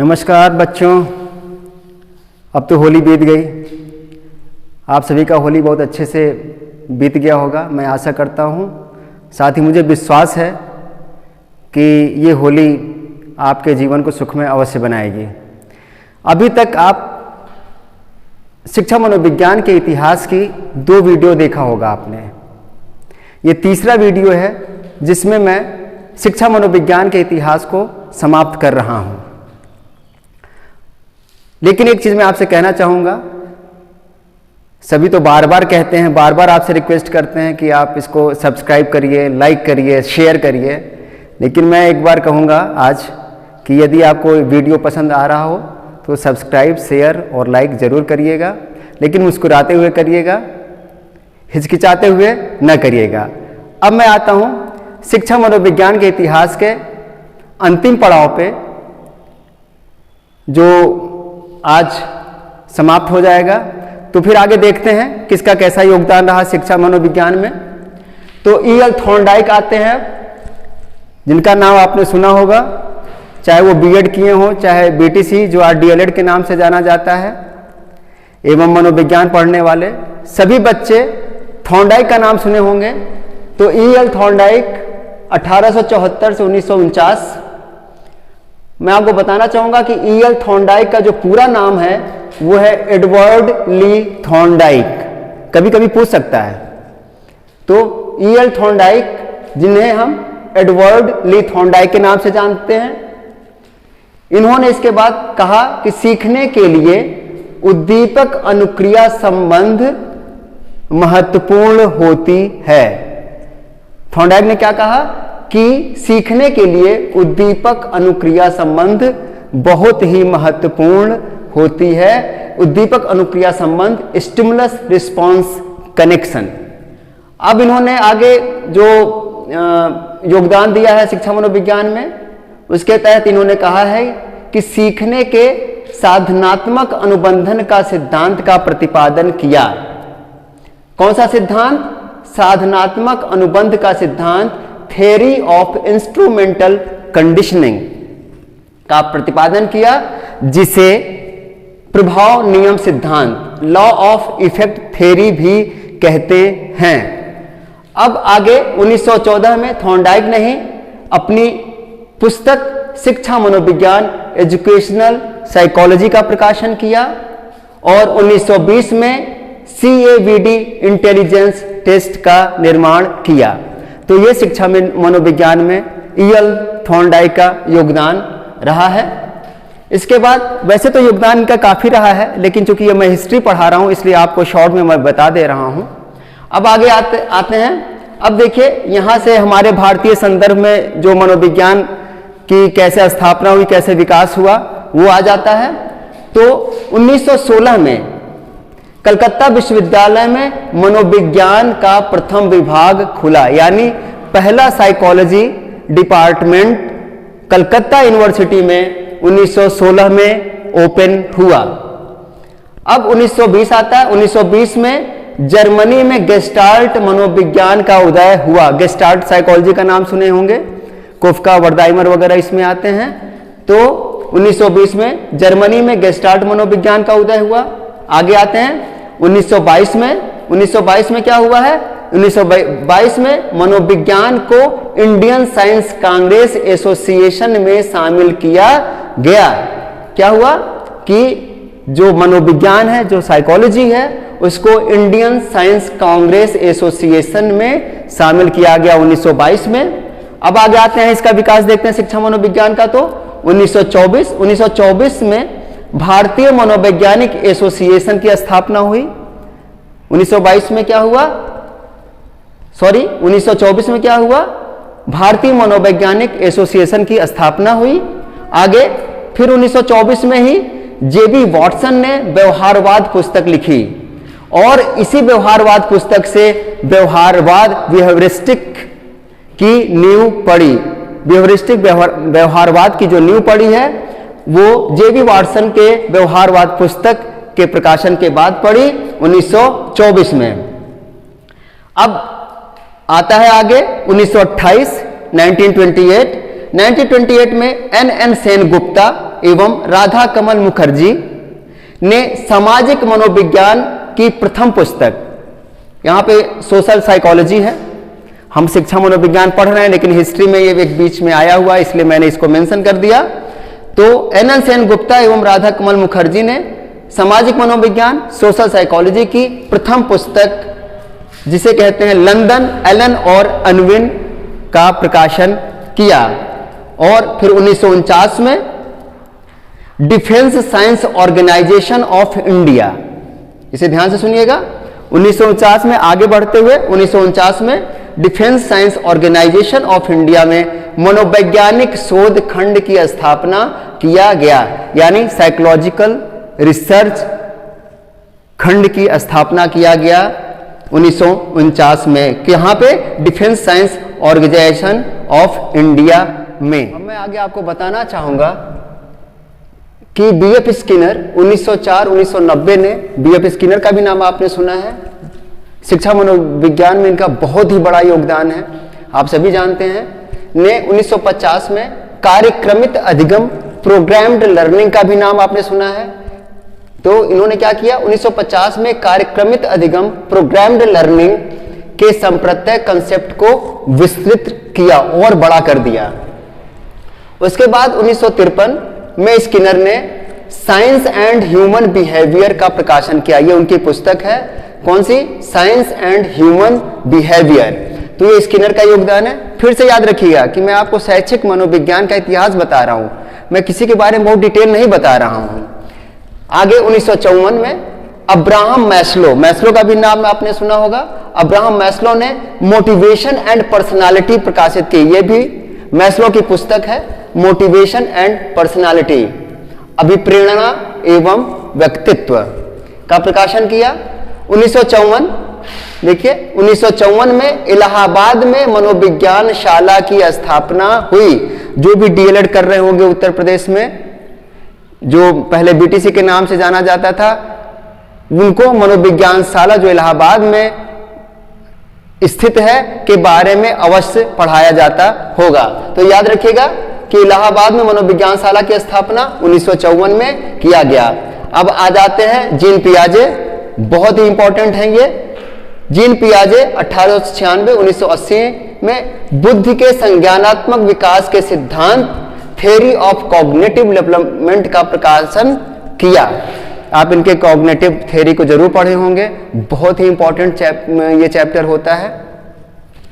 नमस्कार बच्चों, अब तो होली बीत गई। आप सभी का होली बहुत अच्छे से बीत गया होगा, मैं आशा करता हूँ। साथ ही मुझे विश्वास है कि ये होली आपके जीवन को सुखमय अवश्य बनाएगी। अभी तक आप शिक्षा मनोविज्ञान के इतिहास की 2 वीडियो देखा होगा आपने। ये तीसरा वीडियो है जिसमें मैं शिक्षा मनोविज्ञान के इतिहास को समाप्त कर रहा हूँ। लेकिन एक चीज़ मैं आपसे कहना चाहूँगा, सभी तो बार बार कहते हैं, बार बार आपसे रिक्वेस्ट करते हैं कि आप इसको सब्सक्राइब करिए, लाइक करिए, शेयर करिए। लेकिन मैं एक बार कहूँगा आज कि यदि आपको वीडियो पसंद आ रहा हो तो सब्सक्राइब, शेयर और लाइक ज़रूर करिएगा, लेकिन मुस्कुराते हुए करिएगा, हिचकिचाते हुए न करिएगा। अब मैं आता हूँ शिक्षा मनोविज्ञान के इतिहास के अंतिम पड़ाव पे, जो आज समाप्त हो जाएगा। तो फिर आगे देखते हैं किसका कैसा योगदान रहा शिक्षा मनोविज्ञान में। तो E.L. थॉर्नडाइक आते हैं, जिनका नाम आपने सुना होगा, चाहे वो बीएड किए हों, चाहे बीटीसी जो आज डीएलएड के नाम से जाना जाता है, एवं मनोविज्ञान पढ़ने वाले सभी बच्चे थॉर्नडाइक का नाम सुने होंगे। तो E.L. थॉर्नडाइक 1874 से 1949। मैं आपको बताना चाहूँगा कि E.L. थॉर्नडाइक का जो पूरा नाम है वो है एडवर्ड ली थॉर्नडाइक। कभी कभी पूछ सकता है। तो E.L. थॉर्नडाइक, जिन्हें हम एडवर्ड ली थॉर्नडाइक के नाम से जानते हैं, इन्होंने इसके बाद कहा कि सीखने के लिए उद्दीपक अनुक्रिया संबंध महत्वपूर्ण होती है। थॉर्नडाइक ने क्या कहा कि सीखने के लिए उद्दीपक अनुक्रिया संबंध बहुत ही महत्वपूर्ण होती है। उद्दीपक अनुक्रिया संबंध, स्टिमुलस रिस्पॉन्स कनेक्शन। अब इन्होंने आगे जो योगदान दिया है शिक्षा मनोविज्ञान में, उसके तहत इन्होंने कहा है कि सीखने के साधनात्मक अनुबंधन का सिद्धांत का प्रतिपादन किया। कौन सा सिद्धांत? साधनात्मक अनुबंध का सिद्धांत, थ्योरी ऑफ इंस्ट्रूमेंटल कंडीशनिंग का प्रतिपादन किया, जिसे प्रभाव नियम सिद्धांत, लॉ ऑफ इफेक्ट थ्योरी भी कहते हैं। अब आगे 1914 में थॉर्नडाइक ने ही अपनी पुस्तक शिक्षा मनोविज्ञान, एजुकेशनल साइकोलॉजी का प्रकाशन किया, और 1920 में CAVD इंटेलिजेंस टेस्ट का निर्माण किया। तो यह शिक्षा में मनोविज्ञान में E.L. थॉर्नडाइक का योगदान रहा है। इसके बाद वैसे तो योगदान इनका काफ़ी रहा है, लेकिन चूंकि ये मैं हिस्ट्री पढ़ा रहा हूँ इसलिए आपको शॉर्ट में मैं बता दे रहा हूँ। अब आगे आते हैं। अब देखिए, यहाँ से हमारे भारतीय संदर्भ में जो मनोविज्ञान की कैसे स्थापना हुई, कैसे विकास हुआ, वो आ जाता है। तो 1916 में कलकत्ता विश्वविद्यालय में मनोविज्ञान का प्रथम विभाग खुला, यानी पहला साइकोलॉजी डिपार्टमेंट कलकत्ता यूनिवर्सिटी में 1916 में ओपन हुआ। अब 1920 आता है। 1920 में जर्मनी में गेस्टाल्ट मनोविज्ञान का उदय हुआ। गेस्टाल्ट साइकोलॉजी का नाम सुने होंगे, कोफका, वर्दाइमर वगैरह इसमें आते हैं। तो 1920 में जर्मनी में गेस्टाल्ट मनोविज्ञान का उदय हुआ। आगे आते हैं 1922 में। 1922 में क्या हुआ है? 1922 में मनोविज्ञान को इंडियन साइंस कांग्रेस एसोसिएशन में शामिल किया गया। क्या हुआ कि जो मनोविज्ञान है, जो साइकोलॉजी है, उसको इंडियन साइंस कांग्रेस एसोसिएशन में शामिल किया गया 1922 में। अब आगे आते हैं, इसका विकास देखते हैं शिक्षा मनोविज्ञान का। तो 1924 में भारतीय मनोवैज्ञानिक एसोसिएशन की स्थापना हुई। 1922 में क्या हुआ? 1924 में क्या हुआ? भारतीय मनोवैज्ञानिक एसोसिएशन की स्थापना हुई। आगे फिर 1924 में ही जेबी वॉटसन ने व्यवहारवाद पुस्तक लिखी, और इसी व्यवहारवाद पुस्तक से व्यवहारवाद, बिहेवियरिस्टिक की नींव पड़ी। बिहेवियरिस्टिक व्यवहारवाद की जो नींव पड़ी है वो जेबी वॉटसन के व्यवहारवाद पुस्तक के प्रकाशन के बाद पड़ी 1924 में। अब आता है आगे 1928, 1928 में एन सेनगुप्ता एवं राधा कमल मुखर्जी ने सामाजिक मनोविज्ञान की प्रथम पुस्तक, यहाँ पे सोशल साइकोलॉजी है, हम शिक्षा मनोविज्ञान पढ़ रहे हैं लेकिन हिस्ट्री में ये एक बीच में आया हुआ है इसलिए मैंने इसको मेंशन कर दिया। तो एनएन सेन गुप्ता एवं राधा कमल मुखर्जी ने सामाजिक मनोविज्ञान सोशल साइकोलॉजी की प्रथम पुस्तक जिसे कहते हैं लंदन एलन और अनविन का प्रकाशन किया। और फिर 1949 में defence science organisation of India, इसे ध्यान से सुनिएगा, 1949 में आगे बढ़ते हुए 1949 में defence science organisation of India में मनोवैज्ञानिक शोध खंड की स्थापना किया गया, यानी साइकोलॉजिकल रिसर्च खंड की स्थापना किया गया 1949 में, कि यहाँ पे defence science organisation of India में। अब मैं आगे आपको बताना चाहूंगा कि बीएफ स्किनर 1904-1990 ने, बीएफ स्किनर का भी नाम आपने सुना है, शिक्षा मनोविज्ञान में इनका बहुत ही बड़ा योगदान है, आप सभी जानते हैं, ने 1950 में कार्यक्रमित अधिगम प्रोग्राम्ड लर्निंग का भी नाम आपने सुना है। तो इन्होंने क्या किया, 1950 में कार्यक्रमित अधिगम प्रोग्राम्ड लर्निंग के संप्रत्यय कंसेप्ट को विस्तृत किया और बड़ा कर दिया। उसके बाद 1953 में स्किनर ने साइंस एंड ह्यूमन बिहेवियर का प्रकाशन किया, ये उनकी पुस्तक है, कौन सी, साइंस एंड ह्यूमन बिहेवियर। तो ये स्किनर का योगदान है। फिर से याद रखिएगा कि मैं आपको शैक्षिक मनोविज्ञान का इतिहास बता रहा हूं, मैं किसी के बारे में बहुत डिटेल नहीं बता रहा हूं। आगे 1954 में अब्राहम मैस्लो, मैस्लो का भी नाम आपने सुना होगा, अब्राहम मैस्लो ने मोटिवेशन एंड पर्सनालिटी प्रकाशित की, ये भी मैस्लो की पुस्तक है, मोटिवेशन एंड पर्सनालिटी, अभिप्रेरणा एवं व्यक्तित्व का प्रकाशन किया। 1954, देखिए 1954 में इलाहाबाद में मनोविज्ञान शाला की स्थापना हुई। जो भी डीएलएड कर रहे होंगे उत्तर प्रदेश में, जो पहले बीटीसी के नाम से जाना जाता था, उनको मनोविज्ञान शाला जो इलाहाबाद में स्थित है के बारे में अवश्य पढ़ाया जाता होगा। तो याद रखिएगा कि इलाहाबाद में मनोविज्ञान शाला की स्थापना 1954 में किया गया। अब आ जाते हैं जीन पियाजे, बहुत ही इंपॉर्टेंट है ये। जीन पियाजे 1896-1980 में बुद्धि के संज्ञानात्मक विकास के सिद्धांत थ्योरी ऑफ कॉग्निटिव डेवलपमेंट का प्रकाशन किया। आप इनके कॉग्निटिव थ्योरी को जरूर पढ़े होंगे, बहुत ही इंपॉर्टेंट ये चैप्टर होता है,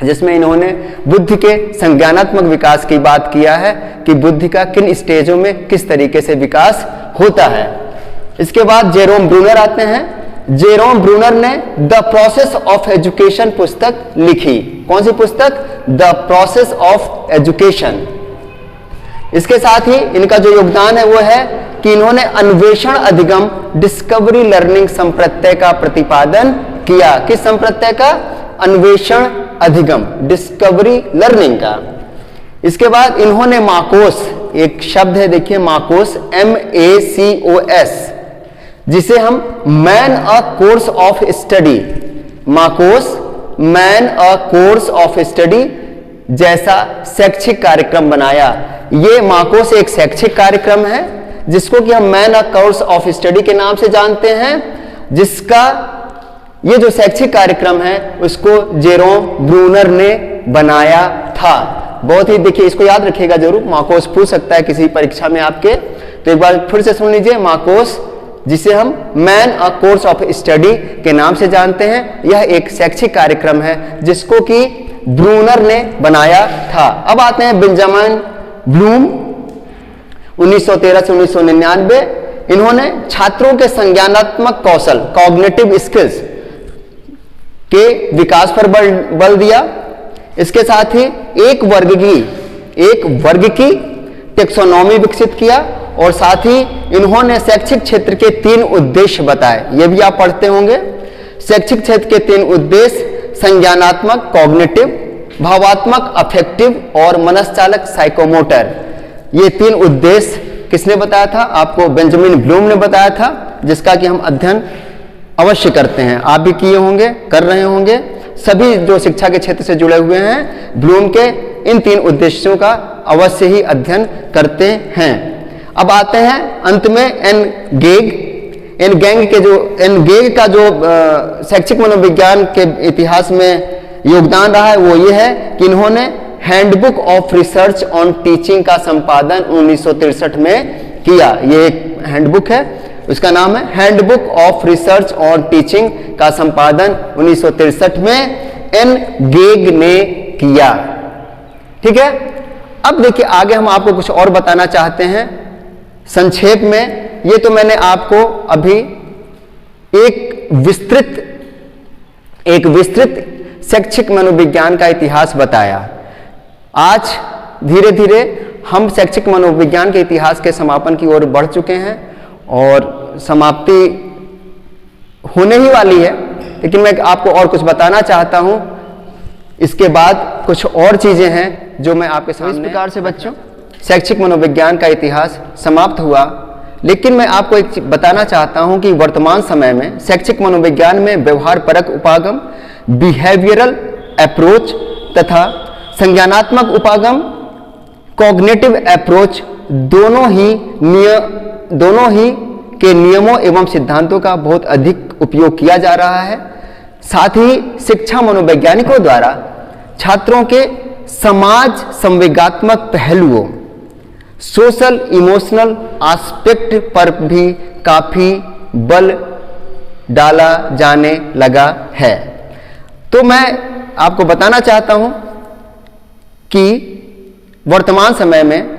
जिसमें इन्होंने बुद्धि के संज्ञानात्मक विकास की बात किया है कि बुद्धि का किन स्टेजों में किस तरीके से विकास होता है। इसके बाद जेरोम ब्रूनर आते हैं। जेरोम ब्रूनर ने द प्रोसेस ऑफ एजुकेशन पुस्तक लिखी। कौन सी पुस्तक? The process of education. इसके साथ ही इनका जो योगदान है वो है कि इन्होंने अन्वेषण अधिगम डिस्कवरी लर्निंग संप्रत्यय का प्रतिपादन किया। किस संप्रत्यय का? अन्वेषण अधिगम, डिस्कवरी लर्निंग का। इसके बाद इन्होंने माकोस, एक शब्द है देखिए माकोस, MACOS, जिसे हम man a course of study, माकोस man a course of study जैसा शैक्षिक कार्यक्रम बनाया। ये माकोस एक शैक्षिक कार्यक्रम है जिसको कि हम man a course of study के नाम से जानते हैं, जिसका ये जो शैक्षिक कार्यक्रम है उसको जेरोम ब्रूनर ने बनाया था। बहुत ही देखिए, इसको याद रखिएगा जरूर, माकोस पूछ सकता है किसी परीक्षा में आपके, तो एक बार फिर से सुन लीजिए। माकोस, जिसे हम man a course of study के नाम से जानते हैं, यह एक शैक्षिक कार्यक्रम है जिसको कि ब्रूनर ने बनाया था। अब आते हैं बेंजामिन ब्लूम, 1913 से 1999। इन्होंने छात्रों के संज्ञानात्मक कौशल, कॉग्निटिव स्किल्स के विकास पर बल दिया। इसके साथ ही एक वर्ग की टेक्सोनॉमी विकसित किया और साथ ही इन्होंने शैक्षिक क्षेत्र के 3 उद्देश्य बताए। ये भी आप पढ़ते होंगे। शैक्षिक क्षेत्र के 3 उद्देश्य संज्ञानात्मक कॉग्निटिव, भावात्मक अफेक्टिव और मनस्चालक साइकोमोटर। ये 3 उद्देश्य किसने बताया था? आपको बेंजामिन ब्लूम ने बताया था, जिसका कि हम अध्ययन अवश्य करते हैं। आप भी किए होंगे, कर रहे होंगे। सभी जो शिक्षा के क्षेत्र से जुड़े हुए हैं ब्लूम के इन 3 उद्देश्यों का अवश्य ही अध्ययन करते हैं। अब आते हैं अंत में एन गेग का जो शैक्षिक मनोविज्ञान के इतिहास में योगदान रहा है वो ये है कि इन्होंने handbook of research on teaching का संपादन 1963 में किया। ये एक हैंडबुक है, उसका नाम है handbook of research on teaching का संपादन 1963 में एन गेग ने किया। ठीक है, अब देखिए आगे हम आपको कुछ और बताना चाहते हैं संक्षेप में। ये तो मैंने आपको अभी एक विस्तृत शैक्षिक मनोविज्ञान का इतिहास बताया। आज धीरे धीरे हम शैक्षिक मनोविज्ञान के इतिहास के समापन की ओर बढ़ चुके हैं और समाप्ति होने ही वाली है, लेकिन मैं आपको और कुछ बताना चाहता हूं। इसके बाद कुछ और चीजें हैं जो मैं आपके सामने। इस प्रकार से बच्चों शैक्षिक मनोविज्ञान का इतिहास समाप्त हुआ, लेकिन मैं आपको एक चीज बताना चाहता हूं कि वर्तमान समय में शैक्षिक मनोविज्ञान में व्यवहार परक उपागम, बिहेवियरल अप्रोच तथा संज्ञानात्मक उपागम, कॉग्निटिव अप्रोच दोनों ही के नियमों एवं सिद्धांतों का बहुत अधिक उपयोग किया जा रहा है। साथ ही शिक्षा मनोवैज्ञानिकों द्वारा छात्रों के समाज संवेगात्मक पहलुओं, सोशल इमोशनल एस्पेक्ट पर भी काफी बल डाला जाने लगा है। तो मैं आपको बताना चाहता हूं कि वर्तमान समय में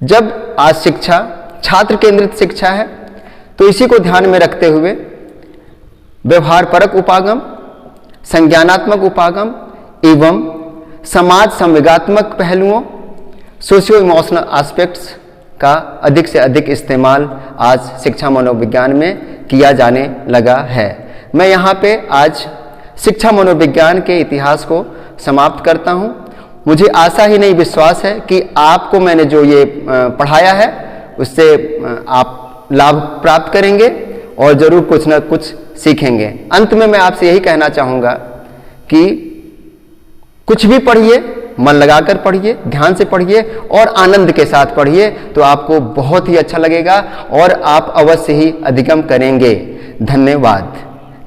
जब आज शिक्षा छात्र केंद्रित शिक्षा है, तो इसी को ध्यान में रखते हुए व्यवहार परक उपागम, संज्ञानात्मक उपागम एवं समाज संवेगात्मक पहलुओं, सोशियो इमोशनल एस्पेक्ट्स का अधिक से अधिक इस्तेमाल आज शिक्षा मनोविज्ञान में किया जाने लगा है। मैं यहाँ पे आज शिक्षा मनोविज्ञान के इतिहास को समाप्त करता हूँ। मुझे आशा ही नहीं विश्वास है कि आपको मैंने जो ये पढ़ाया है उससे आप लाभ प्राप्त करेंगे और जरूर कुछ ना कुछ सीखेंगे। अंत में मैं आपसे यही कहना चाहूँगा कि कुछ भी पढ़िए, मन लगाकर पढ़िए, ध्यान से पढ़िए और आनंद के साथ पढ़िए, तो आपको बहुत ही अच्छा लगेगा और आप अवश्य ही अधिगम करेंगे। धन्यवाद।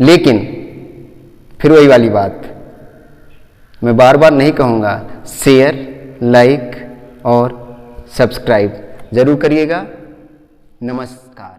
लेकिन फिर वही वाली बात मैं बार बार नहीं कहूँगा, शेयर, लाइक और सब्सक्राइब जरूर करिएगा। नमस्कार।